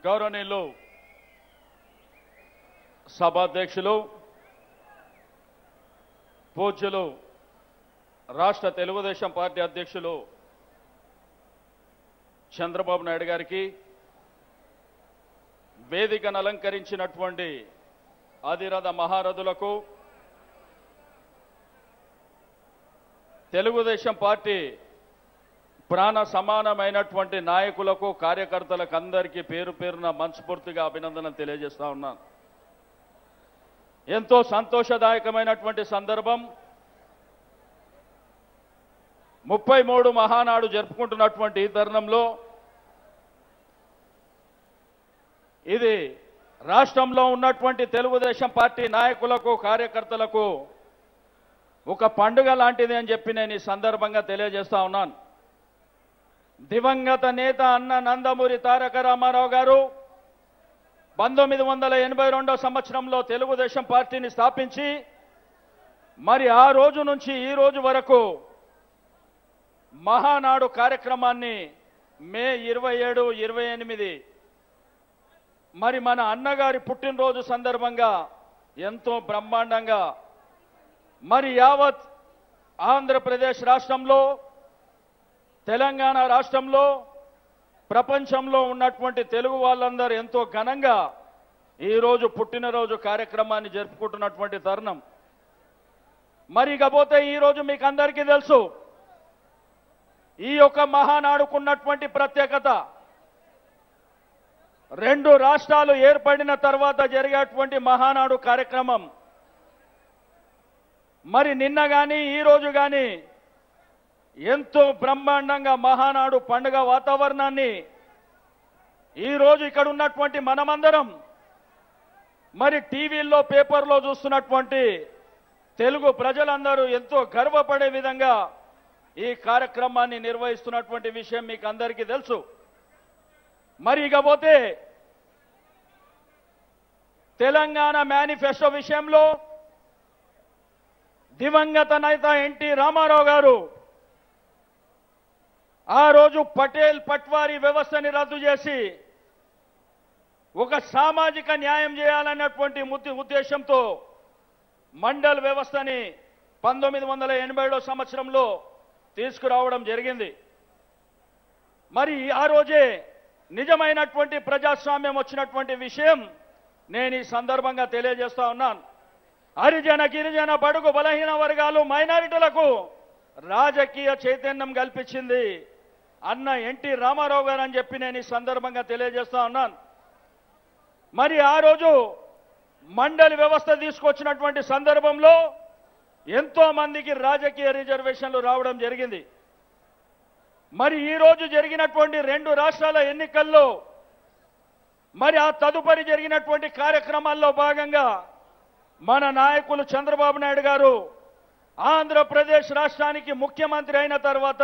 గౌరవనీయులు సభాధ్యక్షులు పూజ్యులు రాష్ట్ర తెలుగుదేశం పార్టీ అధ్యక్షులు చంద్రబాబు నాయుడు గారికి, వేదికను అలంకరించినటువంటి అధిరథ మహారథులకు, తెలుగుదేశం పార్టీ ప్రాణ సమానమైనటువంటి నాయకులకు, కార్యకర్తలకు అందరికీ పేరు పేరున మనస్ఫూర్తిగా అభినందనలు తెలియజేస్తా ఉన్నాను. ఎంతో సంతోషదాయకమైనటువంటి సందర్భం. 33 మహానాడు జరుపుకుంటున్నటువంటి ఈ తరుణంలో ఇది రాష్ట్రంలో ఉన్నటువంటి తెలుగుదేశం పార్టీ నాయకులకు, కార్యకర్తలకు ఒక పండుగ లాంటిది అని చెప్పి నేను ఈ సందర్భంగా తెలియజేస్తా ఉన్నాను. దివంగత నేత అన్న నందమూరి తారక రామారావు గారు 1982 సంవత్సరంలో తెలుగుదేశం పార్టీని స్థాపించి మరి ఆ రోజు నుంచి ఈ రోజు వరకు మహానాడు కార్యక్రమాన్ని మే 27, 28 మరి మన అన్నగారి పుట్టినరోజు సందర్భంగా ఎంతో బ్రహ్మాండంగా మరి యావత్ ఆంధ్రప్రదేశ్ రాష్ట్రంలో, తెలంగాణ రాష్ట్రంలో, ప్రపంచంలో ఉన్నటువంటి తెలుగు వాళ్ళందరూ ఎంతో ఘనంగా ఈరోజు పుట్టినరోజు కార్యక్రమాన్ని జరుపుకుంటున్నటువంటి తరుణం. మరి ఇకపోతే ఈరోజు మీకు అందరికీ తెలుసు ఈ యొక్క మహానాడుకున్నటువంటి ప్రత్యేకత. 2 రాష్ట్రాలు ఏర్పడిన తర్వాత జరిగేటువంటి మహానాడు కార్యక్రమం. మరి నిన్న కానీ ఈ రోజు కానీ ఎంతో బ్రహ్మాండంగా మహానాడు పండుగ వాతావరణాన్ని ఈరోజు ఇక్కడ ఉన్నటువంటి మనమందరం మరి టీవీల్లో, పేపర్లో చూస్తున్నటువంటి తెలుగు ప్రజలందరూ ఎంతో గర్వపడే విధంగా ఈ కార్యక్రమాన్ని నిర్వహిస్తున్నటువంటి విషయం మీకు అందరికీ తెలుసు. మరి ఇకపోతే తెలంగాణ మేనిఫెస్టో విషయంలో దివంగత నేత ఎన్టీ రామారావు గారు ఆ రోజు పటేల్ పట్వారీ వ్యవస్థని రద్దు చేసి ఒక సామాజిక న్యాయం చేయాలన్నటువంటి ఉద్దేశంతో మండల్ వ్యవస్థని 1987 సంవత్సరంలో తీసుకురావడం జరిగింది. మరి ఆ రోజే నిజమైనటువంటి ప్రజాస్వామ్యం వచ్చినటువంటి విషయం నేను ఈ సందర్భంగా తెలియజేస్తా ఉన్నాను. హరిజన, గిరిజన, బడుగు బలహీన వర్గాలు, మైనారిటీలకు రాజకీయ చైతన్యం కల్పించింది అన్న ఎన్టీ రామారావు గారు అని చెప్పి నేను ఈ సందర్భంగా తెలియజేస్తా ఉన్నాను. మరి ఆ రోజు మండలి వ్యవస్థ తీసుకొచ్చినటువంటి సందర్భంలో ఎంతో మందికి రాజకీయ రిజర్వేషన్లు రావడం జరిగింది. మరి ఈ రోజు జరిగినటువంటి 2 రాష్ట్రాల ఎన్నికల్లో మరి ఆ తదుపరి జరిగినటువంటి కార్యక్రమాల్లో భాగంగా మన నాయకులు చంద్రబాబు నాయుడు గారు ఆంధ్రప్రదేశ్ రాష్ట్రానికి ముఖ్యమంత్రి అయిన తర్వాత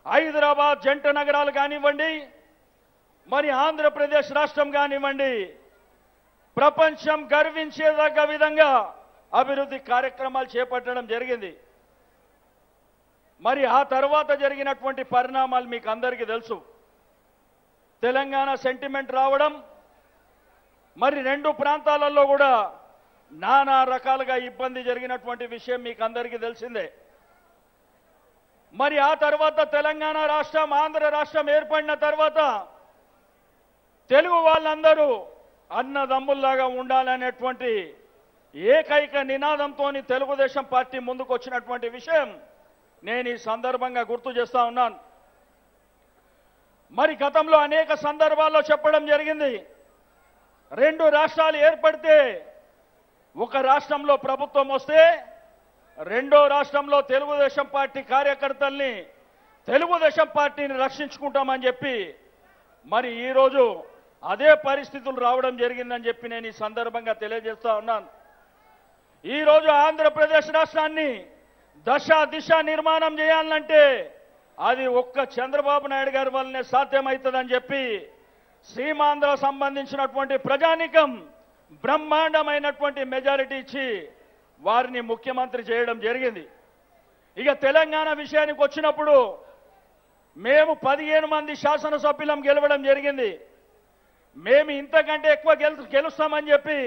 హైదరాబాద్ జంట నగరాలు కానివ్వండి, మరి ఆంధ్రప్రదేశ్ రాష్ట్రం కానివ్వండి, ప్రపంచం గర్వించేదగ్గ విధంగా అభివృద్ధి కార్యక్రమాలు చేపట్టడం జరిగింది. మరి ఆ తర్వాత జరిగినటువంటి పరిణామాలు మీకు అందరికీ తెలుసు. తెలంగాణ సెంటిమెంట్ రావడం, మరి 2 ప్రాంతాలలో కూడా నానా రకాలుగా ఇబ్బంది జరిగినటువంటి విషయం మీకు అందరికీ తెలిసిందే. మరి ఆ తర్వాత తెలంగాణ రాష్ట్రం, ఆంధ్ర రాష్ట్రం ఏర్పడిన తర్వాత తెలుగు వాళ్ళందరూ అన్నదమ్ముల్లాగా ఉండాలనేటువంటి ఏకైక నినాదంతో తెలుగుదేశం పార్టీ ముందుకు వచ్చినటువంటి విషయం నేను ఈ సందర్భంగా గుర్తు చేస్తా ఉన్నాను. మరి గతంలో అనేక సందర్భాల్లో చెప్పడం జరిగింది, 2 రాష్ట్రాలు ఏర్పడితే ఒక రాష్ట్రంలో ప్రభుత్వం వస్తే రెండో రాష్ట్రంలో తెలుగుదేశం పార్టీ కార్యకర్తల్ని, తెలుగుదేశం పార్టీని రక్షించుకుంటామని చెప్పి మరి ఈరోజు అదే పరిస్థితులు రావడం జరిగిందని చెప్పి నేను ఈ సందర్భంగా తెలియజేస్తా ఉన్నాను. ఈరోజు ఆంధ్రప్రదేశ్ రాష్ట్రాన్ని దశ దిశ నిర్మాణం చేయాలంటే అది ఒక్క చంద్రబాబు నాయుడు గారి వల్లనే సాధ్యమవుతుందని చెప్పి సీమాంధ్ర సంబంధించినటువంటి ప్రజానీకం బ్రహ్మాండమైనటువంటి మెజారిటీ ఇచ్చి వారిని ముఖ్యమంత్రి చేయడం జరిగింది. ఇక తెలంగాణ విషయానికి వచ్చినప్పుడు మేము 15 మంది శాసనసభ్యులం గెలవడం జరిగింది. మేము ఇంతకంటే ఎక్కువ గెలుస్తామని చెప్పి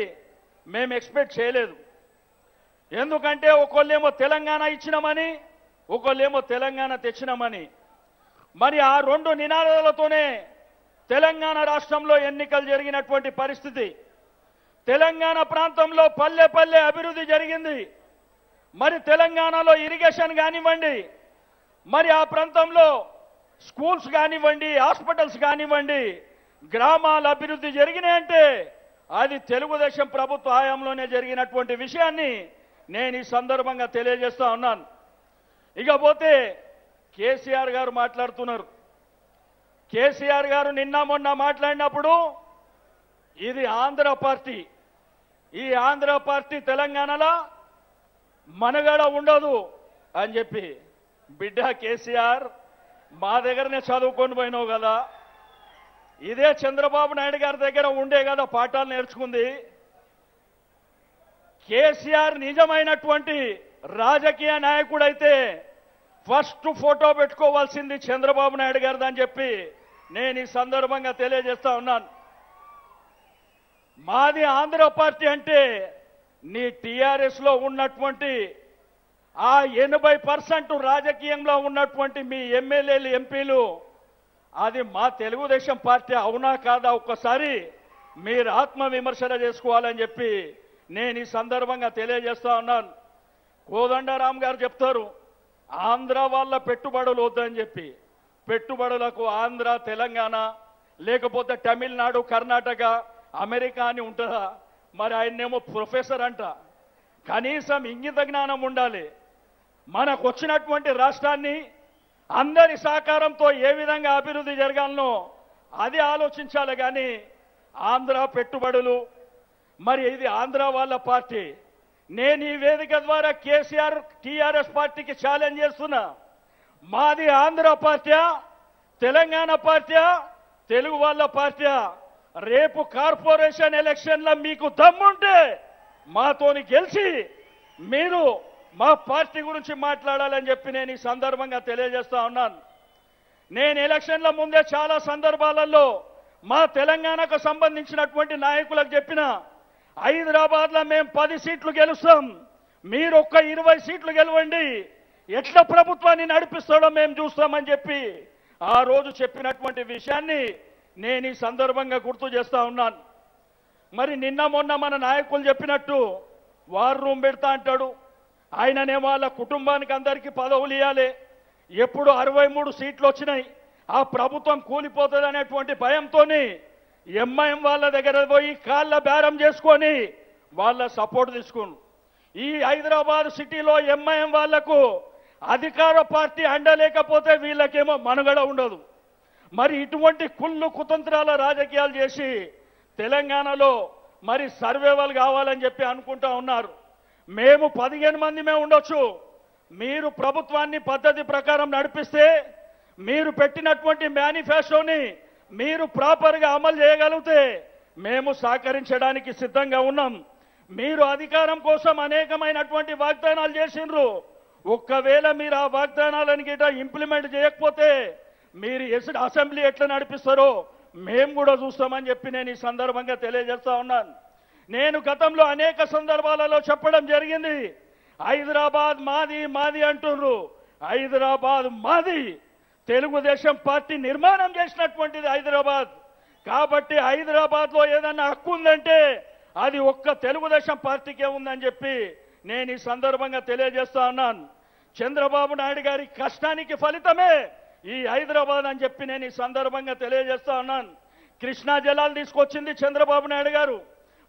మేము ఎక్స్పెక్ట్ చేయలేదు. ఎందుకంటే ఒకళ్ళేమో తెలంగాణ ఇచ్చినామని, ఒకళ్ళేమో తెలంగాణ తెచ్చినామని. మరి ఆ రెండు నినాదాలతోనే తెలంగాణ రాష్ట్రంలో ఎన్నికలు జరిగినటువంటి పరిస్థితి. తెలంగాణ ప్రాంతంలో పల్లె పల్లె అభివృద్ధి జరిగింది. మరి తెలంగాణలో ఇరిగేషన్ కానివ్వండి, మరి ఆ ప్రాంతంలో స్కూల్స్ కానివ్వండి, హాస్పిటల్స్ కానివ్వండి, గ్రామాల అభివృద్ధి జరిగినాయంటే అది తెలుగుదేశం ప్రభుత్వ హయాంలోనే జరిగినటువంటి విషయాన్ని నేను ఈ సందర్భంగా తెలియజేస్తా ఉన్నాను. ఇకపోతే కేసీఆర్ గారు మాట్లాడుతున్నారు. కేసీఆర్ గారు నిన్న మొన్న మాట్లాడినప్పుడు ఇది ఆంధ్ర పార్టీ, ఈ ఆంధ్ర పార్టీ తెలంగాణలో మనగడ ఉండదు అని చెప్పి. బిడ్డ కేసీఆర్, మా దగ్గరనే చదువుకొని పోయినావు కదా, ఇదే చంద్రబాబు నాయుడు గారి దగ్గర ఉండే కదా పాఠాలు నేర్చుకుంది. కేసీఆర్ నిజమైనటువంటి రాజకీయ నాయకుడైతే ఫస్ట్ ఫోటో పెట్టుకోవాల్సింది చంద్రబాబు నాయుడు గారిదని చెప్పి నేను ఈ సందర్భంగా తెలియజేస్తా ఉన్నాను. మాది ఆంధ్ర పార్టీ అంటే నీ టీఆర్ఎస్ లో ఉన్నటువంటి ఆ 80% రాజకీయంలో ఉన్నటువంటి మీ ఎమ్మెల్యేలు, ఎంపీలు, అది మా తెలుగుదేశం పార్టీ అవునా కాదా ఒక్కసారి మీరు ఆత్మవిమర్శన చేసుకోవాలని చెప్పి నేను ఈ సందర్భంగా తెలియజేస్తా ఉన్నాను. కోదండరాం గారు చెప్తారు ఆంధ్ర వాళ్ళ పెట్టుబడులు వద్దని చెప్పి. పెట్టుబడులకు ఆంధ్ర, తెలంగాణ, లేకపోతే తమిళనాడు, కర్ణాటక, అమెరికా అని ఉంటుందా? మరి ఆయన్నేమో ప్రొఫెసర్ అంట. కనీసం ఇంగిత జ్ఞానం ఉండాలి. మనకు వచ్చినటువంటి రాష్ట్రాన్ని అందరి సహకారంతో ఏ విధంగా అభివృద్ధి జరగాలనో అది ఆలోచించాలి. కానీ ఆంధ్ర పెట్టుబడులు, మరి ఇది ఆంధ్ర వాళ్ళ పార్టీ. నేను ఈ వేదిక ద్వారా కేసీఆర్, టీఆర్ఎస్ పార్టీకి ఛాలెంజ్ చేస్తున్నా. మాది ఆంధ్ర పార్టీ, తెలంగాణ పార్టీ, తెలుగు వాళ్ళ పార్టీ. రేపు కార్పొరేషన్ ఎలక్షన్లో మీకు దమ్ముంటే మాతోని గెలిచి మీరు మా పార్టీ గురించి మాట్లాడాలని చెప్పి నేను ఈ సందర్భంగా తెలియజేస్తా ఉన్నాను. నేను ఎలక్షన్ల ముందే చాలా సందర్భాలలో మా తెలంగాణకు సంబంధించినటువంటి నాయకులకు చెప్పిన, హైదరాబాద్లో మేము 10 సీట్లు గెలుస్తాం, మీరు ఒక్క 20 సీట్లు గెలవండి, ఎట్లా ప్రభుత్వాన్ని నడిపిస్తాడో మేము చూస్తామని చెప్పి ఆ రోజు చెప్పినటువంటి విషయాన్ని నేను ఈ సందర్భంగా గుర్తు చేస్తా ఉన్నాను. మరి నిన్న మొన్న మన నాయకులు చెప్పినట్టు వార్ రూమ్ పెడతా అంటాడు. ఆయననే వాళ్ళ కుటుంబానికి అందరికీ పదవులు ఇవ్వాలి. ఎప్పుడు 63 సీట్లు వచ్చినాయి, ఆ ప్రభుత్వం కూలిపోతుంది అనేటువంటి భయంతో ఎంఐఎం వాళ్ళ దగ్గర పోయి కాళ్ళ బేరం చేసుకొని వాళ్ళ సపోర్ట్ తీసుకుని ఈ హైదరాబాద్ సిటీలో ఎంఐఎం వాళ్లకు అధికార పార్టీ అండలేకపోతే వీళ్ళకేమో మనుగడ ఉండదు. మరి ఇటువంటి కుళ్ళు కుతంత్రాల రాజకీయాలు చేసి తెలంగాణలో మరి సర్వేవల్ కావాలని చెప్పి అనుకుంటా ఉన్నారు. మేము 15 మందిమే ఉండొచ్చు, మీరు ప్రభుత్వాన్ని పద్ధతి ప్రకారం నడిపిస్తే, మీరు పెట్టినటువంటి మేనిఫెస్టోని మీరు ప్రాపర్గా అమలు చేయగలిగితే మేము సహకరించడానికి సిద్ధంగా ఉన్నాం. మీరు అధికారం కోసం అనేకమైనటువంటి వాగ్దానాలు చేసిండ్రు. ఒక్కవేళ మీరు ఆ వాగ్దానాలను గిట్ట ఇంప్లిమెంట్ చేయకపోతే మీరు అసెంబ్లీ ఎట్లా నడిపిస్తారో మేము కూడా చూస్తామని చెప్పి నేను ఈ సందర్భంగా తెలియజేస్తా ఉన్నాను. నేను గతంలో అనేక సందర్భాలలో చెప్పడం జరిగింది, హైదరాబాద్ మాది మాది అంటున్నారు. హైదరాబాద్ మాది, తెలుగుదేశం పార్టీ నిర్మాణం చేసినటువంటిది హైదరాబాద్. కాబట్టి హైదరాబాద్లో ఏదన్నా హక్కు ఉందంటే అది ఒక్క తెలుగుదేశం పార్టీకే ఉందని చెప్పి నేను ఈ సందర్భంగా తెలియజేస్తా ఉన్నాను. చంద్రబాబు నాయుడు గారి కష్టానికి ఫలితమే ఈ హైదరాబాద్ అని చెప్పి నేను ఈ సందర్భంగా తెలియజేస్తా ఉన్నాను. కృష్ణా జలాలు తీసుకొచ్చింది చంద్రబాబు నాయుడు గారు,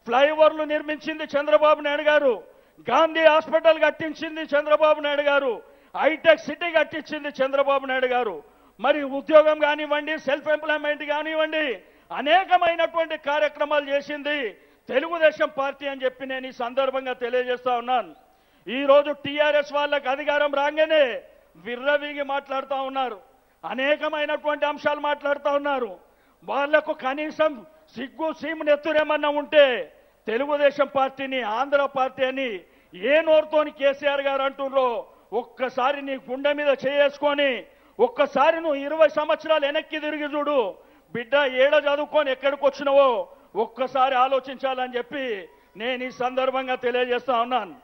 ఫ్లైఓవర్లు నిర్మించింది చంద్రబాబు నాయుడు గారు, గాంధీ హాస్పిటల్ కట్టించింది చంద్రబాబు నాయుడు గారు, హైటెక్ సిటీ కట్టించింది చంద్రబాబు నాయుడు గారు. మరి ఉద్యోగం కానివ్వండి, సెల్ఫ్ ఎంప్లాయ్మెంట్ కానివ్వండి, అనేకమైనటువంటి కార్యక్రమాలు చేసింది తెలుగుదేశం పార్టీ అని చెప్పి నేను ఈ సందర్భంగా తెలియజేస్తా ఉన్నాను. ఈరోజు టీఆర్ఎస్ వాళ్ళకి అధికారం రాగానే విర్రవీగి మాట్లాడుతూ ఉన్నారు, అనేకమైనటువంటి అంశాలు మాట్లాడుతూ ఉన్నారు. వాళ్లకు కనీసం సిగ్గు సీము నెత్తురేమన్నా ఉంటే తెలుగుదేశం పార్టీని ఆంధ్ర పార్టీ అని ఏ నోరుతోని కేసీఆర్ గారు అంటున్నారో ఒక్కసారి నీ గుండె మీద చేసుకొని ఒక్కసారి నువ్వు 20 సంవత్సరాలు వెనక్కి తిరిగి చూడు. బిడ్డ ఏడ చదువుకొని ఎక్కడికి వచ్చినవో ఒక్కసారి ఆలోచించాలని చెప్పి నేను ఈ సందర్భంగా తెలియజేస్తా ఉన్నాను.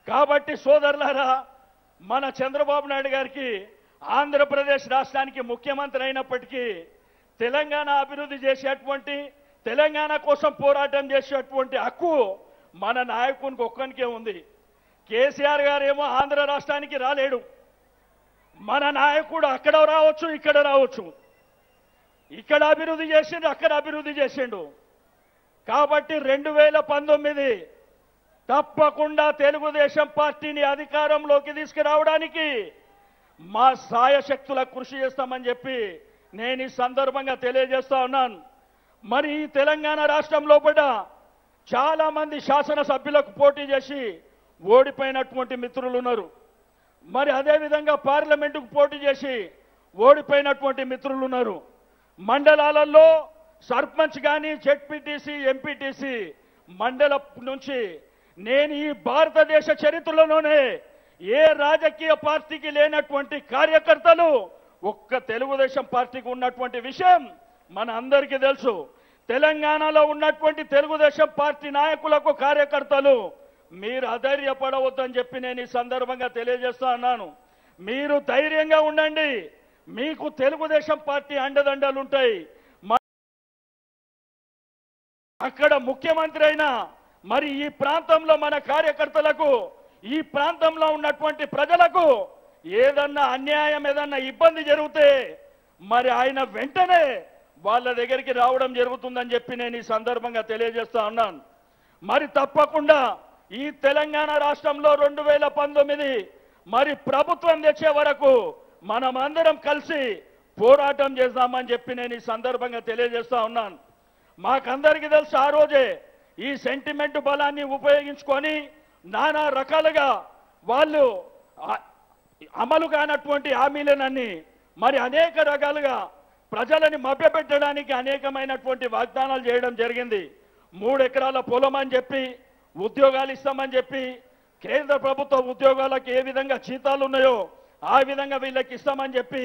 కాబట్టి సోదరులారా, మన చంద్రబాబు నాయుడు గారికి ఆంధ్రప్రదేశ్ రాష్ట్రానికి ముఖ్యమంత్రి అయినప్పటికీ తెలంగాణ అభివృద్ధి చేసేటువంటి, తెలంగాణ కోసం పోరాటం చేసేటువంటి హక్కు మన నాయకునికి ఒక్కనికే ఉంది. కేసీఆర్ గారేమో ఆంధ్ర రాష్ట్రానికి రాలేడు. మన నాయకుడు అక్కడ రావచ్చు, ఇక్కడ రావచ్చు. ఇక్కడ అభివృద్ధి చేసిండు, అక్కడ అభివృద్ధి చేసిండు. కాబట్టి 2019 తప్పకుండా తెలుగుదేశం పార్టీని అధికారంలోకి తీసుకురావడానికి మా సాయశక్తుల కృషి చేస్తామని చెప్పి నేను ఈ సందర్భంగా తెలియజేస్తా ఉన్నాను. మరి ఈ తెలంగాణ రాష్ట్రం లోపల చాలా మంది శాసనసభ్యులకు పోటీ చేసి ఓడిపోయినటువంటి మిత్రులు ఉన్నారు. మరి అదేవిధంగా పార్లమెంటుకు పోటీ చేసి ఓడిపోయినటువంటి మిత్రులు ఉన్నారు. మండలాలలో సర్పంచ్ కానీ, జెడ్పీటీసీ, ఎంపీటీసీ మండలం నుంచి నేను ఈ భారతదేశ చరిత్రలోనే ఏ రాజకీయ పార్టీకి లేనటువంటి కార్యకర్తలు ఒక్క తెలుగుదేశం పార్టీకి ఉన్నటువంటి విషయం మన అందరికీ తెలుసు. తెలంగాణలో ఉన్నటువంటి తెలుగుదేశం పార్టీ నాయకులకు, కార్యకర్తలు మీరు అధైర్యపడవద్దని చెప్పి నేను ఈ సందర్భంగా తెలియజేస్తా ఉన్నాను. మీరు ధైర్యంగా ఉండండి. మీకు తెలుగుదేశం పార్టీ అండదండలు ఉంటాయి. అక్కడ ముఖ్యమంత్రి అయినా మరి ఈ ప్రాంతంలో మన కార్యకర్తలకు, ఈ ప్రాంతంలో ఉన్నటువంటి ప్రజలకు ఏదన్నా అన్యాయం, ఏదన్నా ఇబ్బంది జరిగితే మరి ఆయన వెంటనే వాళ్ళ దగ్గరికి రావడం జరుగుతుందని చెప్పి నేను ఈ సందర్భంగా తెలియజేస్తా ఉన్నాను. మరి తప్పకుండా ఈ తెలంగాణ రాష్ట్రంలో 2019 మరి ప్రభుత్వం తెచ్చే వరకు మనమందరం కలిసి పోరాటం చేద్దామని చెప్పి నేను ఈ సందర్భంగా తెలియజేస్తా ఉన్నాను. మాకందరికీ తెలుసు, ఆ రోజే ఈ సెంటిమెంట్ బలాన్ని ఉపయోగించుకొని నానా రకాలుగా వాళ్ళు అమలు కానటువంటి హామీలనన్నీ మరి అనేక రకాలుగా ప్రజలని మభ్యపెట్టడానికి అనేకమైనటువంటి వాగ్దానాలు చేయడం జరిగింది. 3 ఎకరాల పొలం అని చెప్పి, ఉద్యోగాలు ఇస్తామని చెప్పి, కేంద్ర ప్రభుత్వ ఉద్యోగాలకు ఏ విధంగా జీతాలు ఉన్నాయో ఆ విధంగా వీళ్ళకి ఇస్తామని చెప్పి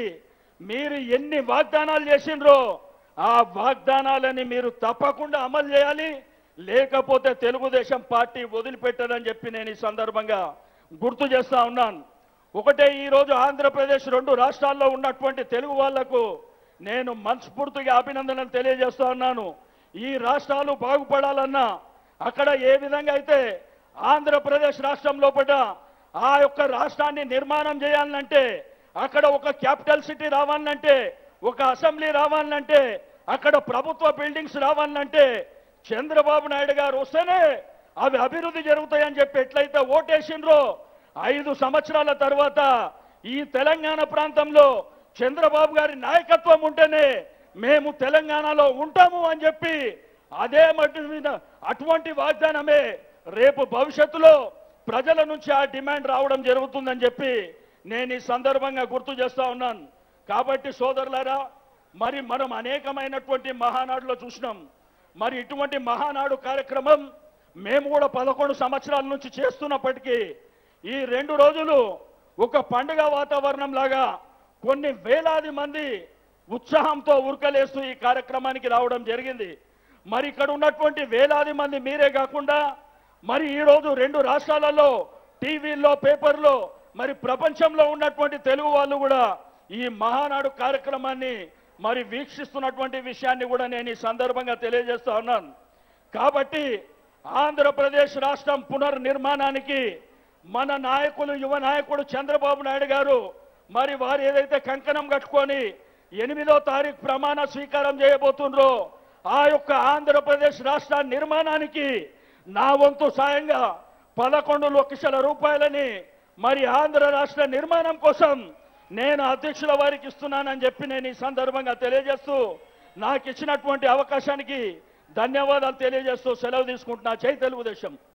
మీరు ఎన్ని వాగ్దానాలు చేసిండ్రో ఆ వాగ్దానాలని మీరు తప్పకుండా అమలు చేయాలి. లేకపోతే తెలుగుదేశం పార్టీ వదిలిపెట్టదని చెప్పి నేను ఈ సందర్భంగా గుర్తు చేస్తా ఉన్నాను. ఒకటే, ఈరోజు ఆంధ్రప్రదేశ్ 2 రాష్ట్రాల్లో ఉన్నటువంటి తెలుగు వాళ్లకు నేను మనస్ఫూర్తిగా అభినందనలు తెలియజేస్తా ఉన్నాను. ఈ రాష్ట్రాలు బాగుపడాలన్నా, అక్కడ ఏ విధంగా అయితే ఆంధ్రప్రదేశ్ రాష్ట్రం లోపల ఆ యొక్క రాష్ట్రాన్ని నిర్మాణం చేయాలంటే, అక్కడ ఒక క్యాపిటల్ సిటీ రావాలంటే, ఒక అసెంబ్లీ రావాలంటే, అక్కడ ప్రభుత్వ బిల్డింగ్స్ రావాలంటే చంద్రబాబు నాయుడు గారు వస్తేనే అవి అభివృద్ధి జరుగుతాయని చెప్పి ఎట్లయితే ఓటేసిండ్రో 5 సంవత్సరాల తర్వాత ఈ తెలంగాణ ప్రాంతంలో చంద్రబాబు గారి నాయకత్వం ఉంటేనే మేము తెలంగాణలో ఉంటాము అని చెప్పి అదే మట్టి మీద అటువంటి వాగ్దానమే రేపు భవిష్యత్తులో ప్రజల నుంచి ఆ డిమాండ్ రావడం జరుగుతుందని చెప్పి నేను ఈ సందర్భంగా గుర్తు చేస్తా ఉన్నాను. కాబట్టి సోదరులారా, మరి మనం అనేకమైనటువంటి మహానాడులో చూసినాం. మరి ఇటువంటి మహానాడు కార్యక్రమం మేము కూడా 11 సంవత్సరాల నుంచి చేస్తున్నప్పటికీ ఈ 2 రోజులు ఒక పండుగ వాతావరణం లాగా కొన్ని వేలాది మంది ఉత్సాహంతో ఉరకలేస్తూ ఈ కార్యక్రమానికి రావడం జరిగింది. మరి ఇక్కడ ఉన్నటువంటి వేలాది మంది మీరే కాకుండా మరి ఈరోజు 2 రాష్ట్రాలలో టీవీల్లో, పేపర్లో మరి ప్రపంచంలో ఉన్నటువంటి తెలుగు వాళ్ళు కూడా ఈ మహానాడు కార్యక్రమాన్ని మరి వీక్షిస్తున్నటువంటి విషయాన్ని కూడా నేను ఈ సందర్భంగా తెలియజేస్తా ఉన్నాను. కాబట్టి ఆంధ్రప్రదేశ్ రాష్ట్రం పునర్నిర్మాణానికి మన నాయకులు, యువ నాయకుడు చంద్రబాబు నాయుడు గారు మరి వారు ఏదైతే కంకణం కట్టుకొని 8వ తారీఖు ప్రమాణ స్వీకారం చేయబోతుండ్రో ఆ యొక్క ఆంధ్రప్రదేశ్ రాష్ట్ర నిర్మాణానికి నా వంతు సాయంగా 11 లక్షల రూపాయలని మరి ఆంధ్ర రాష్ట్ర నిర్మాణం కోసం నేను అధ్యక్షుల వారికి ఇస్తున్నానని చెప్పి నేను ఈ సందర్భంగా తెలియజేస్తూ నాకు ఇచ్చినటువంటి అవకాశానికి ధన్యవాదాలు తెలియజేస్తూ సెలవు తీసుకుంటున్నా. జై తెలుగుదేశం.